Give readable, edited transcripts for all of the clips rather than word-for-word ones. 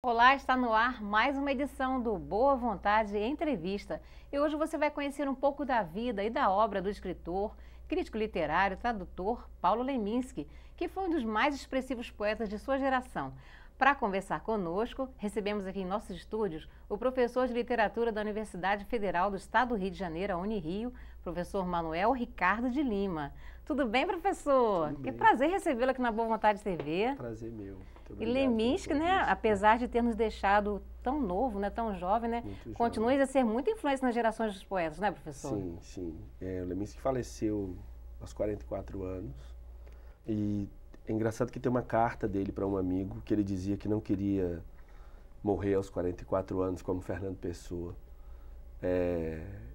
Olá, está no ar mais uma edição do Boa Vontade Entrevista. E hoje você vai conhecer um pouco da vida e da obra do escritor, crítico literário, tradutor Paulo Leminski, que foi um dos mais expressivos poetas de sua geração. Para conversar conosco, recebemos aqui em nossos estúdios o professor de literatura da Universidade Federal do Estado do Rio de Janeiro, a Unirio, professor Manuel Ricardo de Lima. Tudo bem, professor? Tudo Que bem. prazer recebê-lo aqui na Boa Vontade TV. Prazer meu. Muito E obrigado Leminski, pelo né, convite. apesar de ter nos deixado tão novo, né, tão jovem, né, Muito continua jovem. a ser muito influência nas gerações dos poetas, né, professor? Sim, sim. O Leminski faleceu aos 44 anos. E é engraçado que tem uma carta dele para um amigo que ele dizia que não queria morrer aos 44 anos como Fernando Pessoa,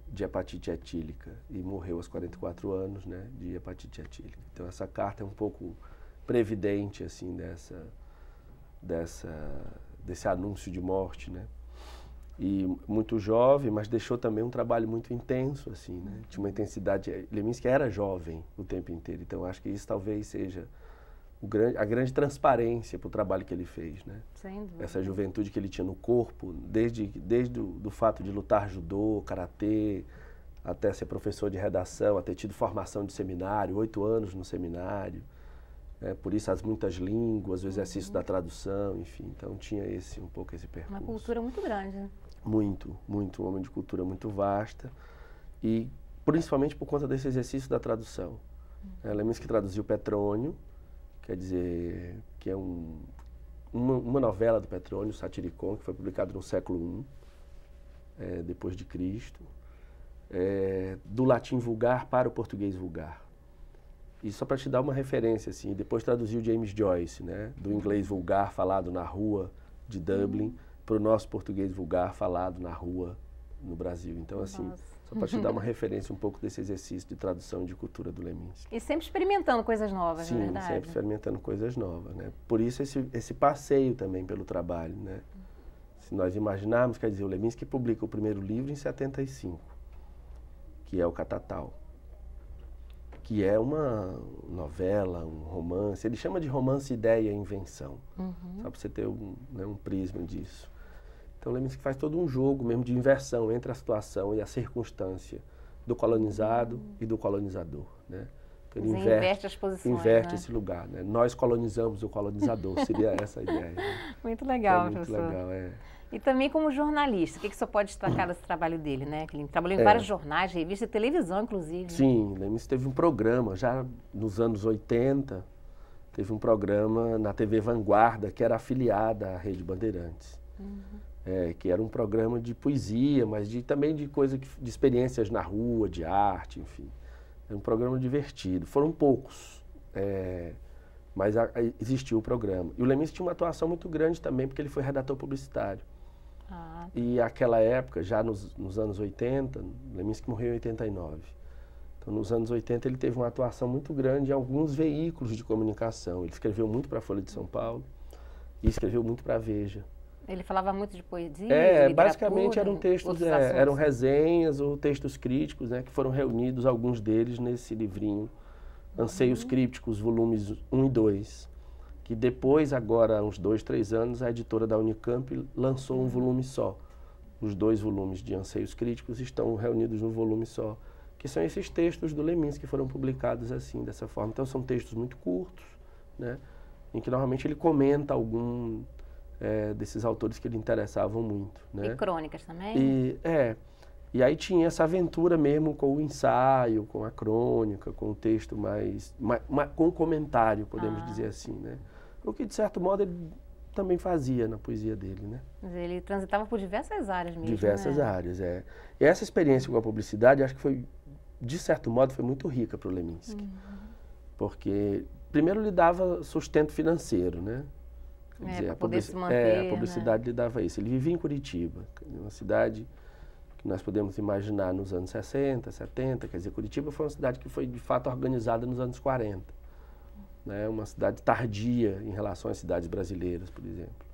de hepatite etílica. E morreu aos 44 anos, né, de hepatite etílica. Então essa carta é um pouco previdente, assim, desse anúncio de morte, né? E muito jovem, mas deixou também um trabalho muito intenso, assim, né? Tinha uma intensidade. Leminski era jovem o tempo inteiro, então acho que isso talvez seja a grande transparência para o trabalho que ele fez, né? Sem dúvida. Essa juventude que ele tinha no corpo, desde do fato de lutar judô, karatê, até ser professor de redação, a ter tido formação de seminário, 8 anos no seminário. Por isso as muitas línguas, o exercício da tradução, enfim. Então tinha um pouco esse percurso. Uma cultura muito grande, né? Muito, muito. Um homem de cultura muito vasta. E principalmente por conta desse exercício da tradução. Leminski traduziu Petrônio, quer dizer, que é uma novela do Petrônio, Satiricon, que foi publicado no século I, depois de Cristo, do latim vulgar para o português vulgar. E só para te dar uma referência, assim, depois traduziu James Joyce, né, do inglês vulgar falado na rua de Dublin para o nosso português vulgar falado na rua no Brasil. Então, assim, Nossa. só para te dar uma referência um pouco desse exercício de tradução de cultura do Leminski. E sempre experimentando coisas novas, Sim, na verdade. sempre experimentando coisas novas, né? Por isso esse passeio também pelo trabalho, né? Se nós imaginarmos, quer dizer, o Leminski publica o primeiro livro em 75, que é o Catatal, que é uma novela, um romance. Ele chama de romance, ideia e invenção, só para você ter um prisma disso. Então, Leminski faz todo um jogo mesmo de inversão entre a situação e a circunstância do colonizado e do colonizador, né? Então, ele inverte as posições, inverte né? esse lugar, né? Nós colonizamos o colonizador, seria essa a ideia. Né? Muito legal, Muito professor. legal, E também como jornalista, o que você pode destacar desse trabalho dele, né? Que ele trabalhou em vários jornais, revistas e televisão, inclusive. Sim, Leminski teve um programa, já nos anos 80, teve um programa na TV Vanguarda, que era afiliada à Rede Bandeirantes. Que era um programa de poesia, mas também de de experiências na rua, de arte, enfim. Era um programa divertido. Foram poucos, mas existiu o programa. E o Leminski tinha uma atuação muito grande também, porque ele foi redator publicitário. E naquela época, já nos anos 80, Leminski morreu em 89. Então, nos anos 80, ele teve uma atuação muito grande em alguns veículos de comunicação. Ele escreveu muito para a Folha de São Paulo e escreveu muito para a Veja. Ele falava muito de poesia, de literatura, basicamente eram textos, outros assuntos. eram resenhas ou textos críticos, né, que foram reunidos, alguns deles, nesse livrinho, Anseios Crípticos, volumes 1 e 2, que depois, agora, há uns 2, 3 anos, a editora da Unicamp lançou um volume só. Os 2 volumes de Anseios Críticos estão reunidos no volume só, que são esses textos do Leminski que foram publicados assim, dessa forma. Então, são textos muito curtos, né, em que normalmente ele comenta algum desses autores que lhe interessavam muito, né? E crônicas também? E aí tinha essa aventura mesmo com o ensaio, com a crônica, com o texto com o comentário, podemos dizer assim, né? O que, de certo modo, ele também fazia na poesia dele, né? Mas ele transitava por diversas áreas mesmo, Diversas né? áreas, E essa experiência com a publicidade, acho que foi, de certo modo, foi muito rica para o Leminski. Porque, primeiro, lhe dava sustento financeiro, né? Quer dizer, para poder se manter, a publicidade lhe dava isso. Ele vivia em Curitiba, uma cidade que nós podemos imaginar nos anos 60, 70. Quer dizer, Curitiba foi uma cidade que foi, de fato, organizada nos anos 40. Né? Uma cidade tardia em relação às cidades brasileiras, por exemplo.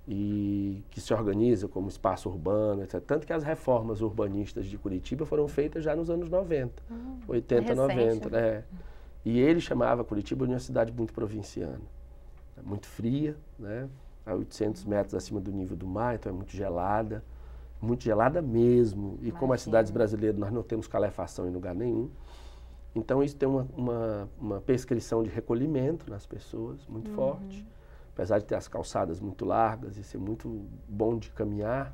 E que se organiza como espaço urbano, etc. Tanto que as reformas urbanistas de Curitiba foram feitas já nos anos 90, 80, 90. Né? E ele chamava Curitiba de uma cidade muito provinciana. Muito fria, né? a 800 metros acima do nível do mar, então é muito gelada mesmo. E como as cidades brasileiras nós não temos calefação em lugar nenhum, então isso tem uma prescrição de recolhimento nas pessoas muito forte, apesar de ter as calçadas muito largas e ser muito bom de caminhar,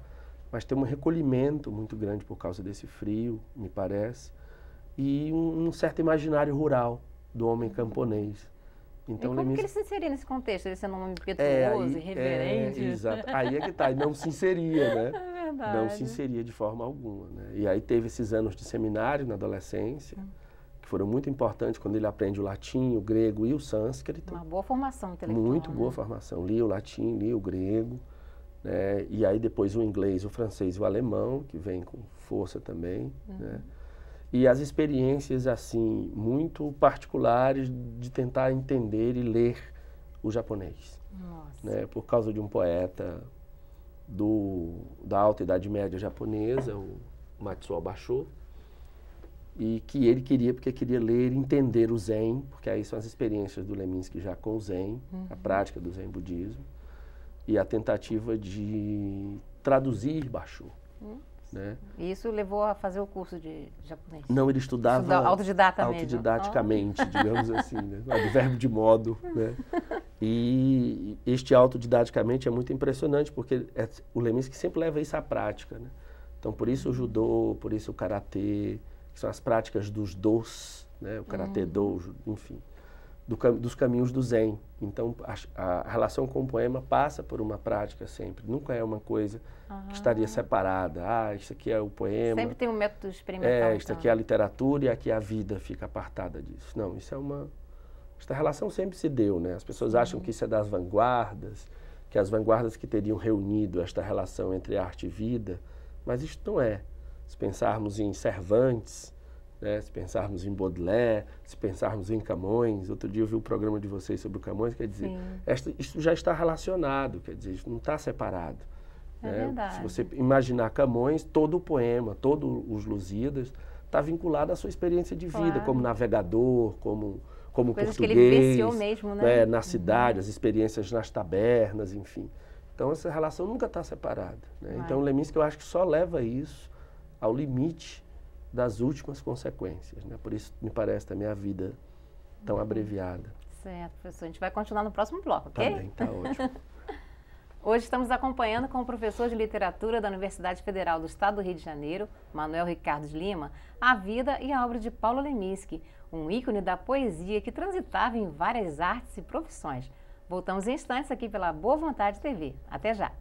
mas tem um recolhimento muito grande por causa desse frio, me parece, e um certo imaginário rural do homem camponês. Então, e como que ele se inseria nesse contexto? Ele sendo um homem impetuoso, irreverente? Exato. Aí é que tá, não se inseria, né? É verdade. Não se inseria de forma alguma, né? E aí teve esses anos de seminário na adolescência, que foram muito importantes quando ele aprende o latim, o grego e o sânscrito. Uma boa formação intelectual. Muito boa formação. Lia o latim, lia o grego, né? E aí depois o inglês, o francês e o alemão, que vem com força também, né? E as experiências, assim, muito particulares de tentar entender e ler o japonês. Nossa. Né? Por causa de um poeta da Alta Idade Média japonesa, o Matsuo Basho, e que ele queria, porque queria ler e entender o Zen, porque aí são as experiências do Leminski já com o Zen, a prática do Zen budismo, e a tentativa de traduzir Basho. Né? E isso levou a fazer o curso de japonês? Não, ele estudava autodidaticamente, digamos assim, né? Do verbo de modo. Né? E este autodidaticamente é muito impressionante, porque o Leminski sempre leva isso à prática. Né? Então, por isso o judô, por isso o karatê, que são as práticas dos dos, né? O karatê dojo, enfim, dos caminhos do Zen. Então, a relação com o poema passa por uma prática sempre, nunca é uma coisa que estaria separada. Ah, isso aqui é o poema. Sempre tem um método experimental. Isso aqui é a literatura e aqui a vida fica apartada disso. Não, isso é esta relação sempre se deu, né? As pessoas acham que isso é das vanguardas, que as vanguardas que teriam reunido esta relação entre arte e vida, mas isso não é. Se pensarmos em Cervantes, né? Se pensarmos em Baudelaire, se pensarmos em Camões, outro dia eu vi um programa de vocês sobre o Camões, quer dizer, isso já está relacionado, quer dizer, isso não está separado. É né? verdade. Se você imaginar Camões, todo o poema, todos os Lusíadas, está vinculado à sua experiência de vida, como navegador, como coisas português, que ele vivenciou mesmo, né? Na cidade, as experiências nas tabernas, enfim. Então, essa relação nunca está separada. Né? Então, o Leminski, eu acho que só leva isso ao limite das últimas consequências. Né? Por isso, me parece também a vida tão abreviada. Certo, professor. A gente vai continuar no próximo bloco, ok? Tá bem, tá ótimo. Hoje estamos acompanhando com o professor de literatura da Universidade Federal do Estado do Rio de Janeiro, Manuel Ricardo de Lima, a vida e a obra de Paulo Leminski, um ícone da poesia que transitava em várias artes e profissões. Voltamos em instantes aqui pela Boa Vontade TV. Até já!